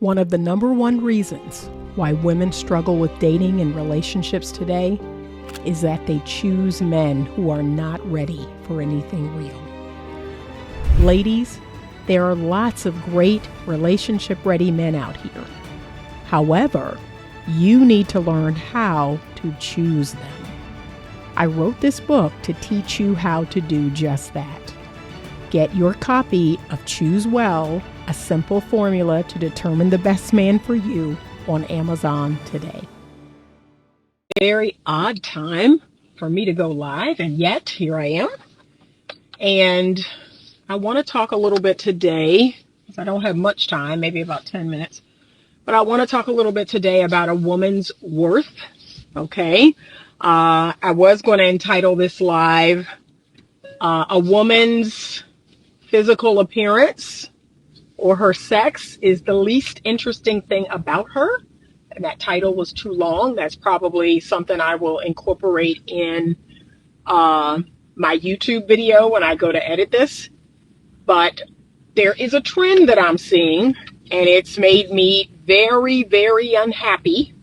One of the number one reasons why women struggle with dating and relationships today is that they choose men who are not ready for anything real. Ladies, there are lots of great relationship-ready men out here. However, you need to learn how to choose them. I wrote this book to teach you how to do just that. Get your copy of Choose Well, a simple formula to determine the best man for you on Amazon today. Very odd time for me to go live, and yet here I am. And I want to talk a little bit today, because I don't have much time, maybe about 10 minutes, but I want to talk a little bit today about a woman's worth, okay? I was going to entitle this live, A Woman's Physical Appearance or Her Sex is the Least Interesting Thing About Her. And that title was too long. That's probably something I will incorporate in my YouTube video when I go to edit this. But there is a trend that I'm seeing, and it's made me very, very unhappy.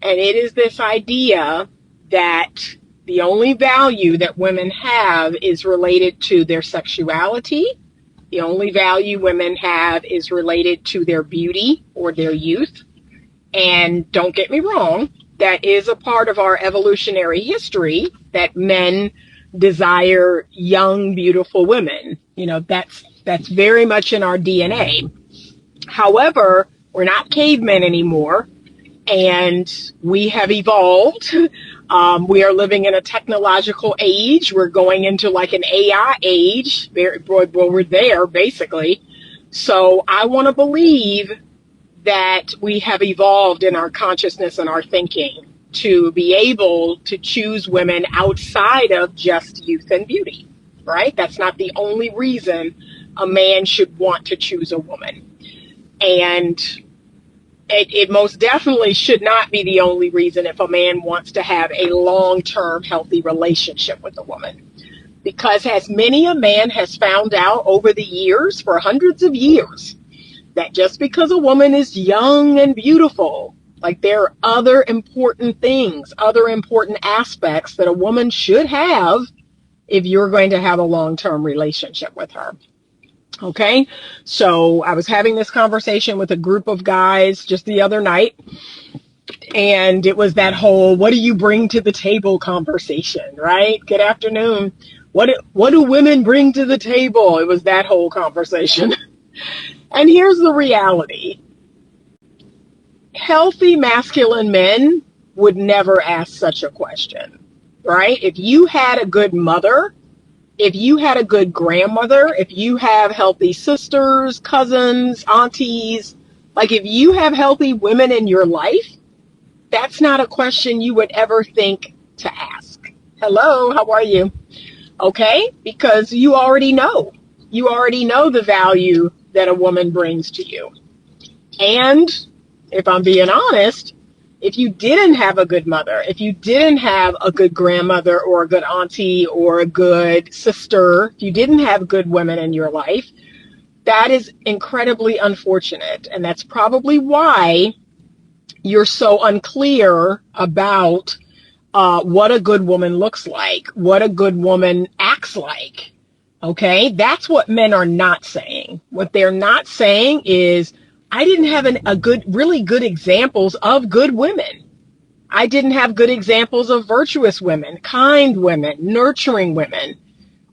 And it is this idea that the only value that women have is related to their sexuality. The only value women have is related to their beauty or their youth. And don't get me wrong, that is a part of our evolutionary history that men desire young, beautiful women. You know, that's very much in our DNA. However, we're not cavemen anymore, and we have evolved. We are living in a technological age. We're going into like an AI age. Well, we're there, basically. So I want to believe that we have evolved in our consciousness and our thinking to be able to choose women outside of just youth and beauty, right? That's not the only reason a man should want to choose a woman. And it most definitely should not be the only reason if a man wants to have a long-term healthy relationship with a woman. Because as many a man has found out over the years, for hundreds of years, that just because a woman is young and beautiful, like there are other important things, other important aspects that a woman should have if you're going to have a long-term relationship with her. Okay, so I was having this conversation with a group of guys just the other night, and it was that whole "what do you bring to the table" conversation, right? Good afternoon. What do women bring to the table? It was that whole conversation. And here's the reality. Healthy masculine men would never ask such a question, right? If you had a good mother, if you had a good grandmother, if you have healthy sisters, cousins, aunties, like if you have healthy women in your life, that's not a question you would ever think to ask. Hello, how are you? Okay, because you already know. You already know the value that a woman brings to you. And if I'm being honest, if you didn't have a good mother, if you didn't have a good grandmother or a good auntie or a good sister, if you didn't have good women in your life, that is incredibly unfortunate. And that's probably why you're so unclear about what a good woman looks like, what a good woman acts like. Okay, that's what men are not saying. What they're not saying is, I didn't have really good examples of good women. I didn't have good examples of virtuous women, kind women, nurturing women,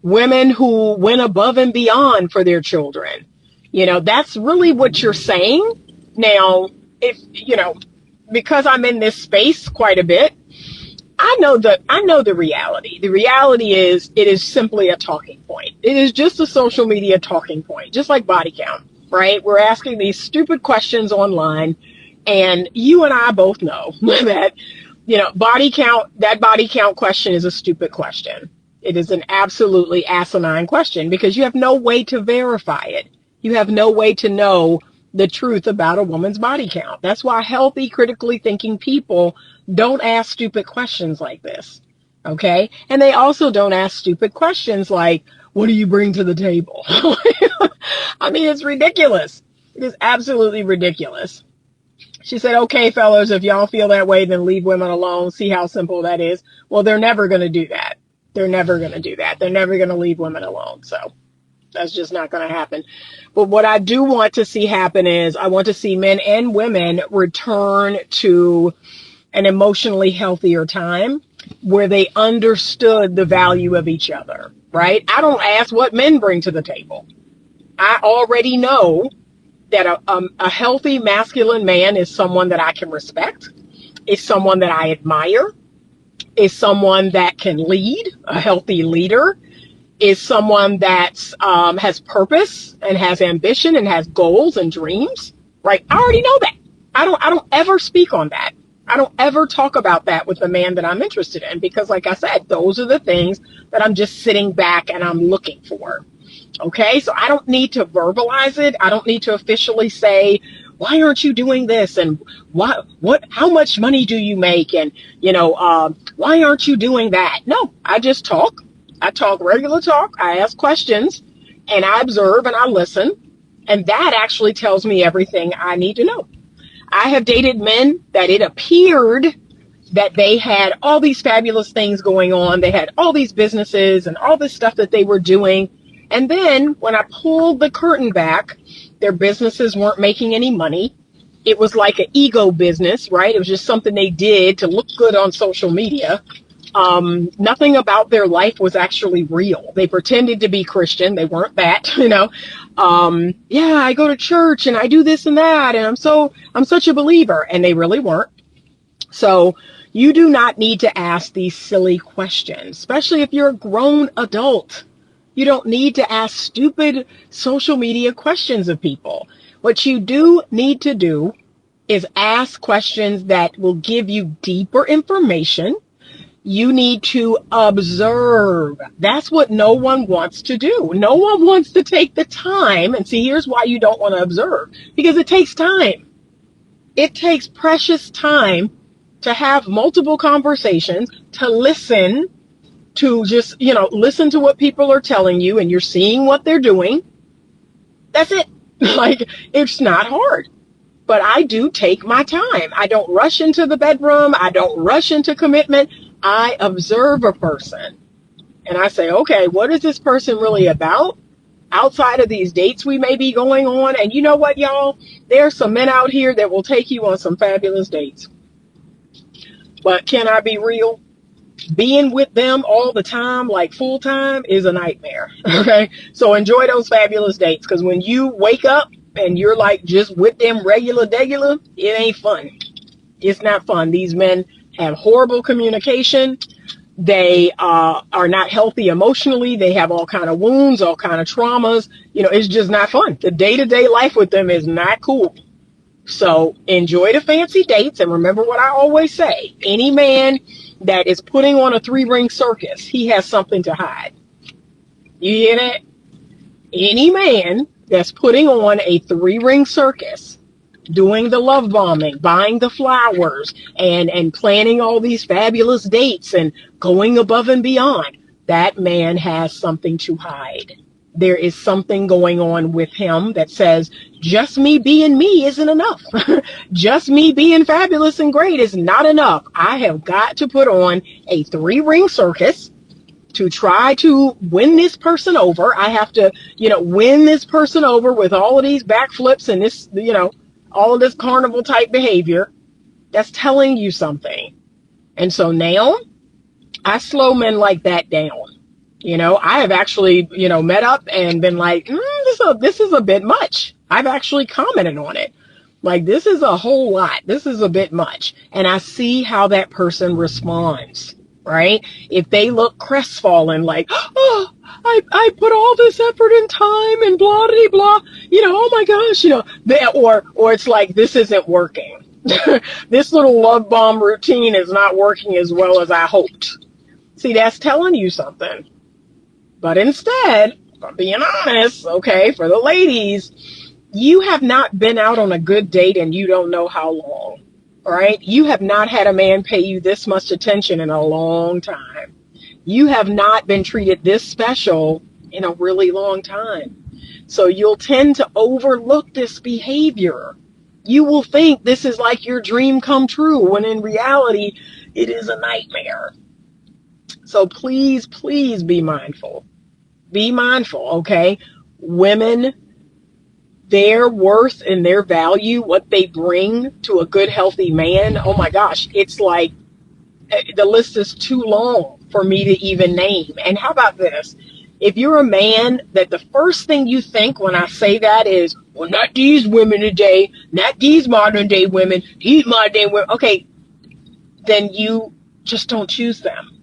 women who went above and beyond for their children. You know, that's really what you're saying. Now, because I'm in this space quite a bit, I know the reality. The reality is it is simply a talking point. It is just a social media talking point, just like body count, right? We're asking these stupid questions online, and you and I both know that, that body count question is a stupid question. It is an absolutely asinine question because you have no way to verify it. You have no way to know the truth about a woman's body count. That's why healthy, critically thinking people don't ask stupid questions like this, okay? And they also don't ask stupid questions like, what do you bring to the table? I mean, it's ridiculous. It is absolutely ridiculous. She said, okay, fellas, if y'all feel that way, then leave women alone. See how simple that is. Well, they're never going to do that. They're never going to do that. They're never going to leave women alone. So that's just not going to happen. But what I do want to see happen is I want to see men and women return to an emotionally healthier time where they understood the value of each other, right? I don't ask what men bring to the table. I already know that a healthy masculine man is someone that I can respect, is someone that I admire, is someone that can lead, a healthy leader, is someone that has purpose and has ambition and has goals and dreams, right? I already know that. I don't ever speak on that. I don't ever talk about that with the man that I'm interested in because, like I said, those are the things that I'm just sitting back and I'm looking for. Okay, so I don't need to verbalize it. I don't need to officially say, why aren't you doing this? And how much money do you make? And, why aren't you doing that? No, I just talk. I talk regular talk. I ask questions and I observe and I listen. And that actually tells me everything I need to know. I have dated men that it appeared that they had all these fabulous things going on. They had all these businesses and all this stuff that they were doing. And then when I pulled the curtain back, their businesses weren't making any money. It was like an ego business, right? It was just something they did to look good on social media. Nothing about their life was actually real. They pretended to be Christian. They weren't that, yeah, I go to church and I do this and that. And I'm such a believer. And they really weren't. So you do not need to ask these silly questions, especially if you're a grown adult. You don't need to ask stupid social media questions of people. What you do need to do is ask questions that will give you deeper information. You need to observe. That's what no one wants to do. No one wants to take the time. And see, here's why you don't want to observe. Because it takes time. It takes precious time to have multiple conversations, to listen, to just, listen to what people are telling you and you're seeing what they're doing. That's it. Like, it's not hard. But I do take my time. I don't rush into the bedroom. I don't rush into commitment. I observe a person and I say, okay, what is this person really about outside of these dates we may be going on? And you know what, y'all? There's some men out here that will take you on some fabulous dates. But can I be real? Being with them all the time, like full time, is a nightmare. Okay. So enjoy those fabulous dates. Because when you wake up and you're like just with them regular, it ain't fun. It's not fun. These men have horrible communication. They are not healthy emotionally. They have all kind of wounds, all kind of traumas. It's just not fun. The day-to-day life with them is not cool. So enjoy the fancy dates. And remember what I always say. Any man that is putting on a 3-ring circus, he has something to hide. You hear that? Any man that's putting on a 3-ring circus, doing the love bombing, buying the flowers, and planning all these fabulous dates and going above and beyond, that man has something to hide. There is something going on with him that says, just me being me isn't enough. Just me being fabulous and great is not enough. I have got to put on a 3-ring circus to try to win this person over. I have to, win this person over with all of these backflips and this, all of this carnival type behavior. That's telling you something. And so now I slow men like that down. I have actually, met up and been like, this is a bit much. I've actually commented on it. Like, this is a whole lot. This is a bit much. And I see how that person responds, right? If they look crestfallen, like, oh, I put all this effort and time and blah, blah, blah, oh my gosh, or it's like, this isn't working. This little love bomb routine is not working as well as I hoped. See, that's telling you something. But instead, if I'm being honest, okay, for the ladies, you have not been out on a good date and you don't know how long, right? You have not had a man pay you this much attention in a long time. You have not been treated this special in a really long time. So you'll tend to overlook this behavior. You will think this is like your dream come true, when in reality, it is a nightmare. So please, please be mindful. Be mindful, okay? Women, their worth and their value, what they bring to a good, healthy man, oh my gosh, it's like the list is too long for me to even name. And how about this? If you're a man that the first thing you think when I say that is, well, not these women today, not these modern day women, these modern day women, okay, then you just don't choose them.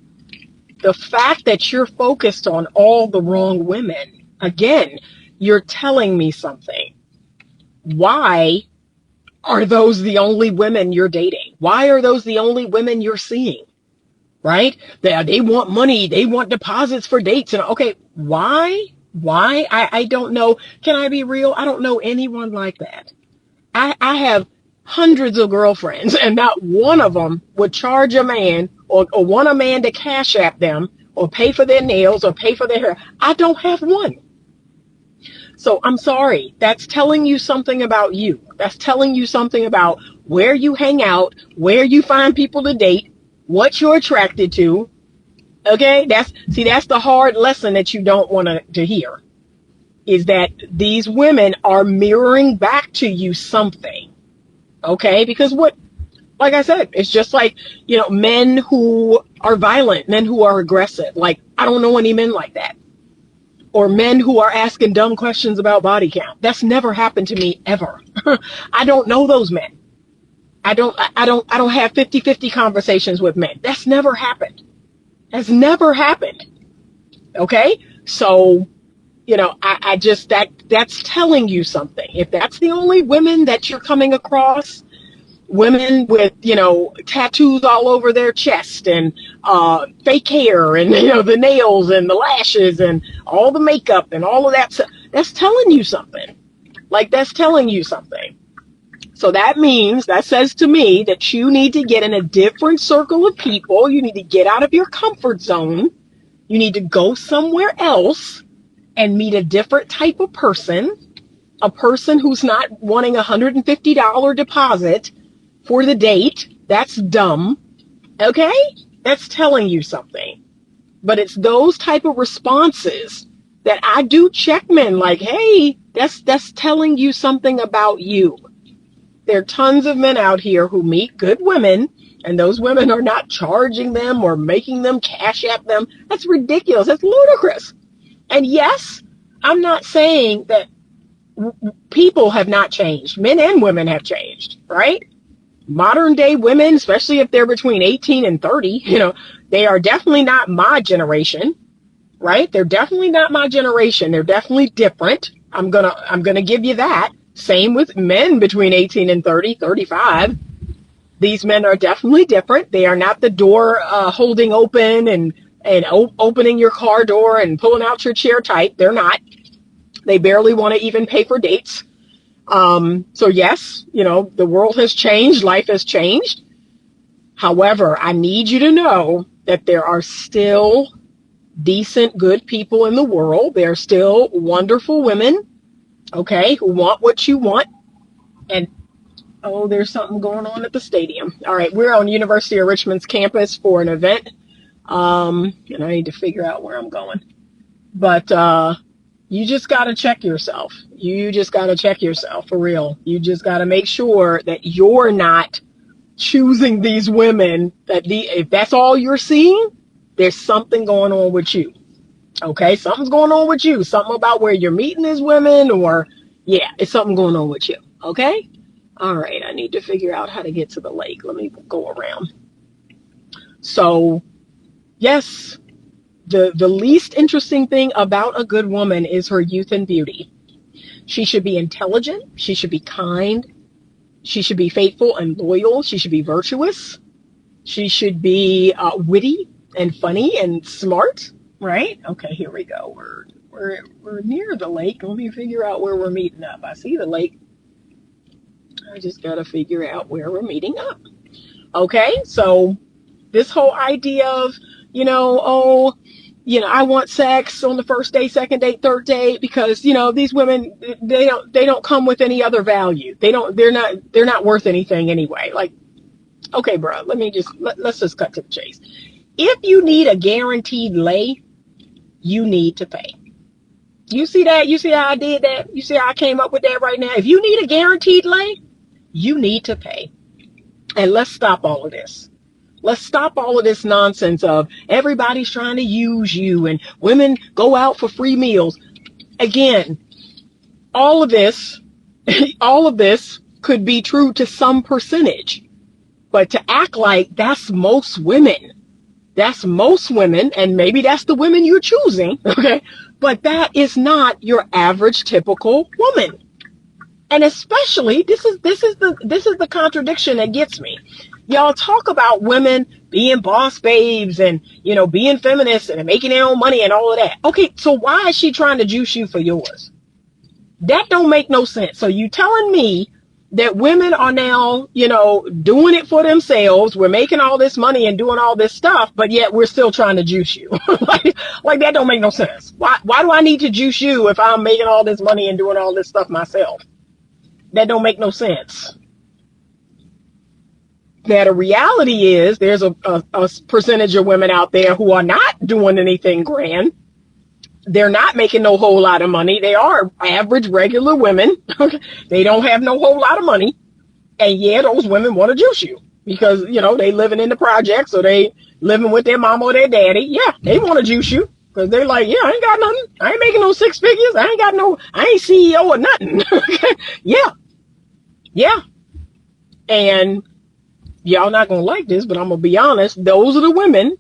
The fact that you're focused on all the wrong women, again, you're telling me something. Why are those the only women you're dating? Why are those the only women you're seeing? Right? They want money. They want deposits for dates. And okay, why? Why? I don't know. Can I be real? I don't know anyone like that. I have hundreds of girlfriends, and not one of them would charge a man or want a man to cash app them or pay for their nails or pay for their hair. I don't have one. So I'm sorry. That's telling you something about you. That's telling you something about where you hang out, where you find people to date, what you're attracted to. Okay? That's the hard lesson that you don't want to hear, is that these women are mirroring back to you something. Okay? Because like I said, it's just like, men who are violent, men who are aggressive. Like, I don't know any men like that. Or men who are asking dumb questions about body count. That's never happened to me ever. I don't know those men. I don't have 50-50 conversations with men. That's never happened. That's never happened. Okay? So, I just, that's telling you something. If that's the only women that you're coming across, women with, tattoos all over their chest and fake hair and, the nails and the lashes and all the makeup and all of that stuff, that's telling you something. Like, that's telling you something. So that says to me that you need to get in a different circle of people. You need to get out of your comfort zone. You need to go somewhere else and meet a different type of person, a person who's not wanting a $150 deposit for the date. That's dumb. Okay? That's telling you something. But it's those type of responses that I do check men like, hey, that's telling you something about you. There are tons of men out here who meet good women, and those women are not charging them or making them cash app them. That's ridiculous. That's ludicrous. And yes, I'm not saying that people have not changed. Men and women have changed, right? Modern day women, especially if they're between 18 and 30, they are definitely not my generation, right? They're definitely not my generation. They're definitely different. I'm gonna give you that. Same with men between 18 and 30, 35. These men are definitely different. They are not the door holding open and opening your car door and pulling out your chair type. They're not. They barely want to even pay for dates. So yes, the world has changed. Life has changed. However, I need you to know that there are still decent, good people in the world. There are still wonderful women, okay, who want what you want. And, oh, there's something going on at the stadium. All right, we're on University of Richmond's campus for an event. And I need to figure out where I'm going. But you just got to check yourself. You just got to check yourself, for real. You just got to make sure that you're not choosing these women, if that's all you're seeing, there's something going on with you. Okay, something's going on with you. Something about where you're meeting these women, or yeah, it's something going on with you. Okay? All right, I need to figure out how to get to the lake. Let me go around. So, yes, the least interesting thing about a good woman is her youth and beauty. She should be intelligent. She should be kind. She should be faithful and loyal. She should be virtuous. She should be witty and funny and smart, right? Okay, here we go. We're near the lake. Let me figure out where we're meeting up. I see the lake. I just got to figure out where we're meeting up. Okay, so this whole idea of, I want sex on the first date, second date, third date, because, these women, they don't come with any other value. They're not worth anything anyway. Like, okay, bro, let's just cut to the chase. If you need a guaranteed lay, you need to pay. You see that? You see how I did that? You see how I came up with that right now? If you need a guaranteed lay, you need to pay. And let's stop all of this. Let's stop all of this nonsense of everybody's trying to use you and women go out for free meals. Again, all of this, all of this could be true to some percentage, but to act like that's most women, and maybe that's the women you're choosing, okay? But that is not your average typical woman. And especially, this is the contradiction that gets me. Y'all talk about women being boss babes and, being feminists and making their own money and all of that. Okay, so why is she trying to juice you for yours? That don't make no sense. So you telling me that women are now, doing it for themselves. We're making all this money and doing all this stuff, but yet we're still trying to juice you. like that don't make no sense. Why do I need to juice you if I'm making all this money and doing all this stuff myself? That don't make no sense. Now, the reality is there's a percentage of women out there who are not doing anything grand. They're not making no whole lot of money. They are average, regular women. They don't have no whole lot of money. And yeah, those women want to juice you because, they living in the projects or they living with their mama or their daddy. Yeah, they want to juice you because they're like, yeah, I ain't got nothing. I ain't making no six figures. I ain't CEO or nothing. Yeah. And y'all not going to like this, but I'm going to be honest. Those are the women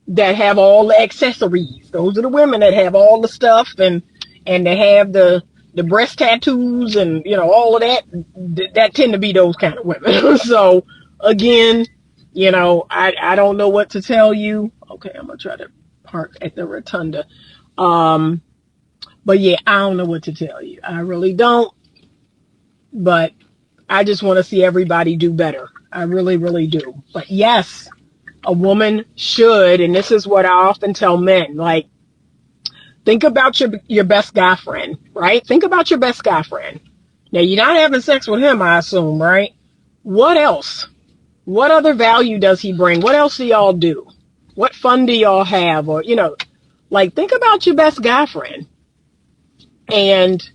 that have all the accessories. Those are the women that have all the stuff and they have the breast tattoos and, all of that. That tend to be those kind of women. So again, I don't know what to tell you. Okay, I'm going to try to park at the rotunda. But yeah, I don't know what to tell you. I really don't. But I just want to see everybody do better. I really, really do. But yes, a woman should, and this is what I often tell men, like, think about your best guy friend, right? Think about your best guy friend. Now, you're not having sex with him, I assume, right? What else? What other value does he bring? What else do y'all do? What fun do y'all have? Or, think about your best guy friend. And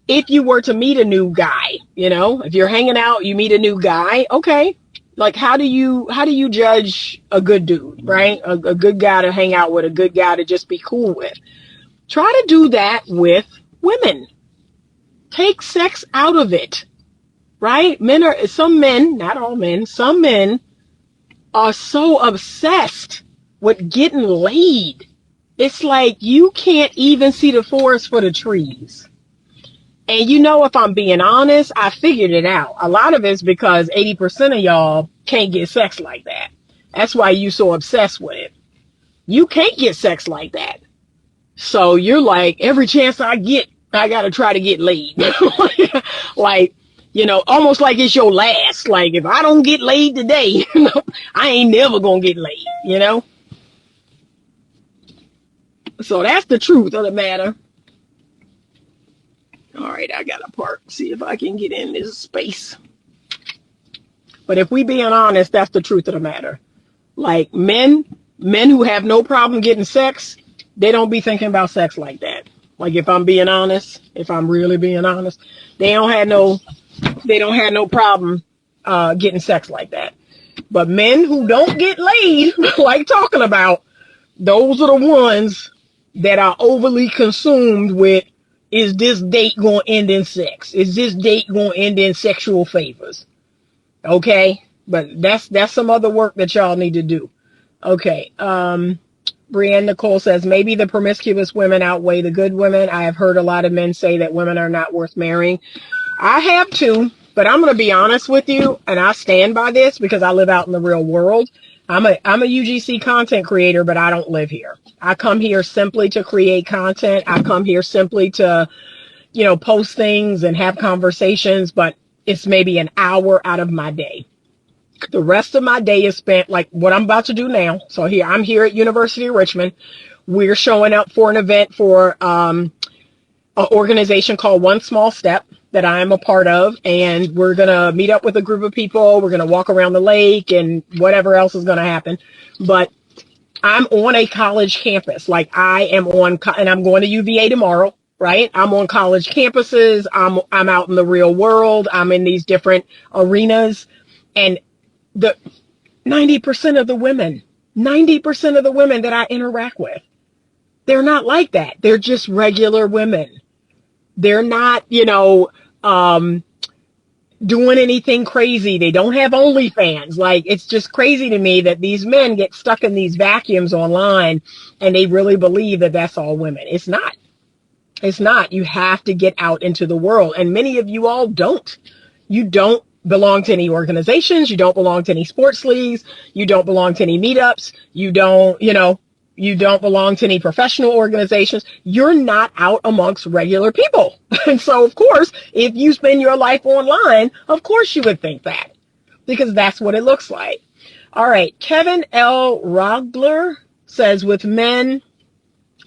if you were to meet a new guy, if you're hanging out, you meet a new guy, okay. Like, how do you judge a good dude, right? A good guy to hang out with, a good guy to just be cool with. Try to do that with women. Take sex out of it, right? Some men, not all men, some men are so obsessed with getting laid. It's like you can't even see the forest for the trees. And if I'm being honest, I figured it out. A lot of it's because 80% of y'all can't get sex like that. That's why you so obsessed with it. You can't get sex like that. So you're like, every chance I get, I got to try to get laid. Like, almost like it's your last. Like, if I don't get laid today, I ain't never going to get laid, So that's the truth of the matter. All right, I got to park, see if I can get in this space. But if we being honest, that's the truth of the matter. Like men who have no problem getting sex, they don't be thinking about sex like that. Like if I'm being honest, if I'm really being honest, they don't have no problem getting sex like that. But men who don't get laid, like talking about, those are the ones that are overly consumed with, is this date going to end in sex? Is this date going to end in sexual favors? Okay. But that's some other work that y'all need to do. Okay. Brianne Nicole says, maybe the promiscuous women outweigh the good women. I have heard a lot of men say that women are not worth marrying. I have too, but I'm going to be honest with you, and I stand by this because I live out in the real world. I'm a UGC content creator, but I don't live here. I come here simply to create content. I come here simply to, post things and have conversations, but it's maybe an hour out of my day. The rest of my day is spent like what I'm about to do now. So I'm here at University of Richmond We're showing up for an event for an organization called One Small Step that I am a part of, and we're going to meet up with a group of people. We're going to walk around the lake and whatever else is going to happen. But I'm on a college campus. Like I am on, and I'm going to UVA tomorrow, right? I'm on college campuses. I'm out in the real world. I'm in these different arenas, and the 90% of the women, 90% of the women that I interact with, they're not like that. They're just regular women. They're not, doing anything crazy. They don't have OnlyFans. Like, it's just crazy to me that these men get stuck in these vacuums online and they really believe that that's all women. It's not. It's not. You have to get out into the world. And many of you all don't. You don't belong to any organizations. You don't belong to any sports leagues. You don't belong to any meetups. You don't belong to any professional organizations. You're not out amongst regular people. And so, of course, if you spend your life online, of course you would think that, because that's what it looks like. All right. Kevin L. Rogler says, with men,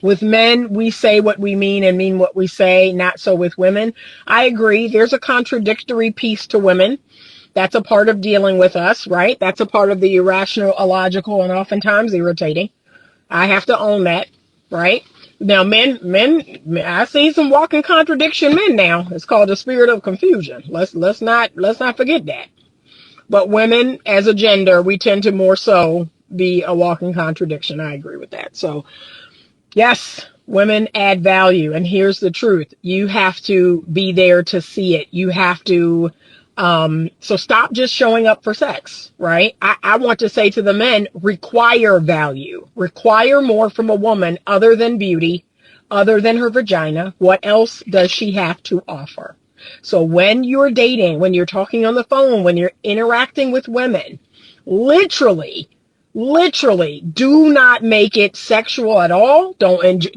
we say what we mean and mean what we say, not so with women. I agree. There's a contradictory piece to women. That's a part of dealing with us, right? That's a part of the irrational, illogical, and oftentimes irritating. I have to own that, right? Now, men, I've seen some walking contradiction men now. It's called the spirit of confusion. Let's not forget that. But women, as a gender, we tend to more so be a walking contradiction. I agree with that. So, yes, women add value. And here's the truth. You have to be there to see it. You have to, so stop just showing up for sex, right? I want to say to the men, require value. Require more from a woman other than beauty, other than her vagina. What else does she have to offer? So when you're dating, when you're talking on the phone, when you're interacting with women, literally, do not make it sexual at all. Don't get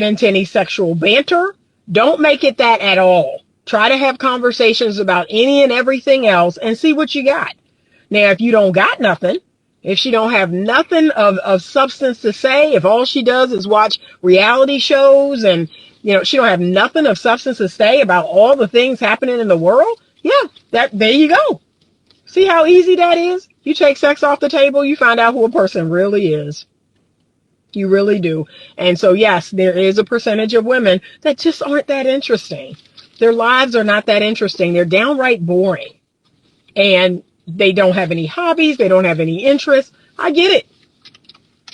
into any sexual banter. Don't make it that at all. Try to have conversations about any and everything else and see what you got. Now, if you don't got nothing, if she don't have nothing of substance to say, if all she does is watch reality shows and, she don't have nothing of substance to say about all the things happening in the world, there you go. See how easy that is? You take sex off the table, you find out who a person really is. You really do. And so, yes, there is a percentage of women that just aren't that interesting. Their lives are not that interesting. They're downright boring. And they don't have any hobbies. They don't have any interests. I get it.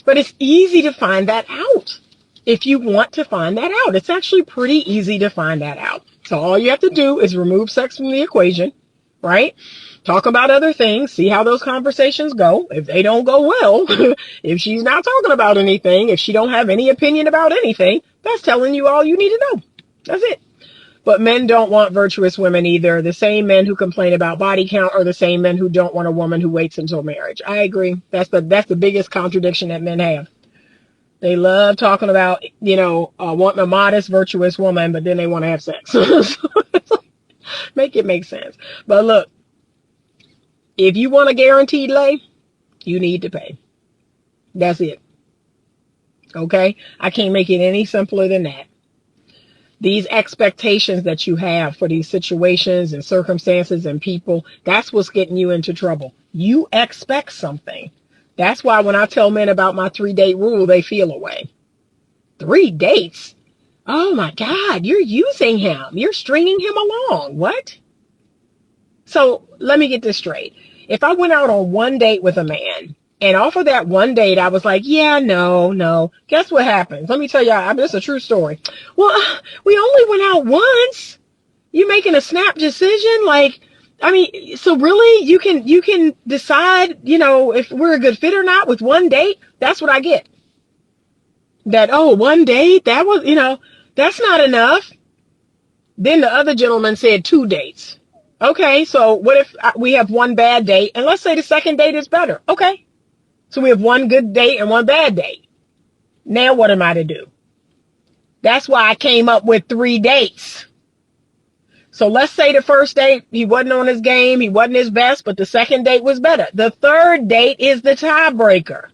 But it's easy to find that out. If you want to find that out, it's actually pretty easy to find that out. So all you have to do is remove sex from the equation, right? Talk about other things, see how those conversations go. If they don't go well, if she's not talking about anything, if she don't have any opinion about anything, that's telling you all you need to know. That's it. But men don't want virtuous women either. The same men who complain about body count are the same men who don't want a woman who waits until marriage. I agree. That's the biggest contradiction that men have. They love talking about, wanting a modest, virtuous woman, but then they want to have sex. Make it make sense. But look, if you want a guaranteed lay, you need to pay. That's it. Okay? I can't make it any simpler than that. These expectations that you have for these situations and circumstances and people, that's what's getting you into trouble. You expect something. That's why when I tell men about my 3-date rule, they feel away. 3 dates? Oh my God, you're using him. You're stringing him along. What? So let me get this straight. If I went out on 1 date with a man, and off of that 1 date, I was like, yeah, no. Guess what happens? Let me tell y'all, this is a true story. Well, we only went out once. You making a snap decision? So really, you can decide, if we're a good fit or not with 1 date? That's what I get. That, 1 date? That was, that's not enough. Then the other gentleman said 2 dates. Okay, so what if we have 1 bad date, and let's say the second date is better? Okay, so we have 1 good date and 1 bad date. Now what am I to do? That's why I came up with 3 dates. So let's say the first date, he wasn't on his game, he wasn't his best, but the second date was better. The third date is the tiebreaker.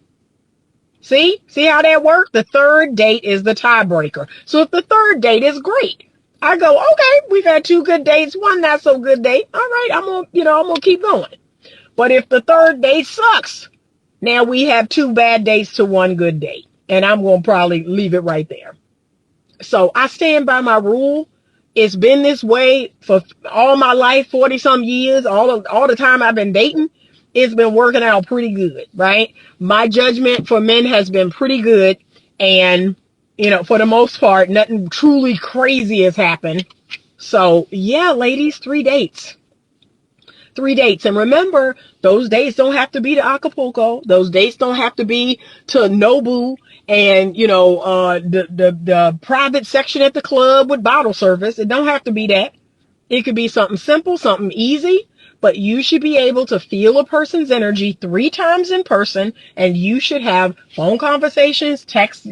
See how that worked? The third date is the tiebreaker. So if the third date is great, I go, okay, we've had 2 good dates, 1 not so good date. All right, I'm gonna keep going. But if the third date sucks, now we have 2 bad dates to 1 good date. And I'm gonna probably leave it right there. So I stand by my rule. It's been this way for all my life, 40 some years, all the time I've been dating. It's been working out pretty good, right? My judgment for men has been pretty good. And, for the most part, nothing truly crazy has happened. So yeah, ladies, 3 dates. 3 dates. And remember, those dates don't have to be to Acapulco. Those dates don't have to be to Nobu and, the private section at the club with bottle service. It don't have to be that. It could be something simple, something easy, but you should be able to feel a person's energy 3 times in person, and you should have phone conversations, text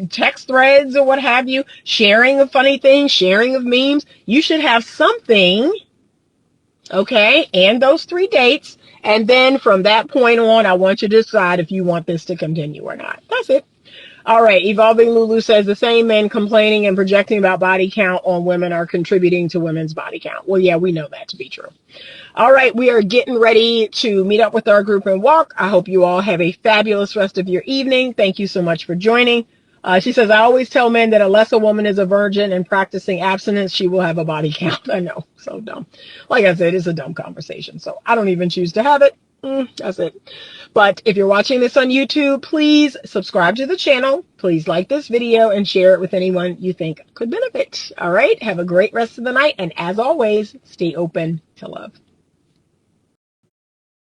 threads or what have you, sharing of funny things, sharing of memes. You should have something. Okay, and those 3 dates. And then from that point on, I want you to decide if you want this to continue or not. That's it. All right, Evolving Lulu says the same men complaining and projecting about body count on women are contributing to women's body count. Well, yeah, we know that to be true. All right, we are getting ready to meet up with our group and walk. I hope you all have a fabulous rest of your evening. Thank you so much for joining. She says, I always tell men that unless a woman is a virgin and practicing abstinence, she will have a body count. I know, so dumb. Like I said, it's a dumb conversation, so I don't even choose to have it. That's it. But if you're watching this on YouTube, please subscribe to the channel. Please like this video and share it with anyone you think could benefit. All right, have a great rest of the night. And as always, stay open to love.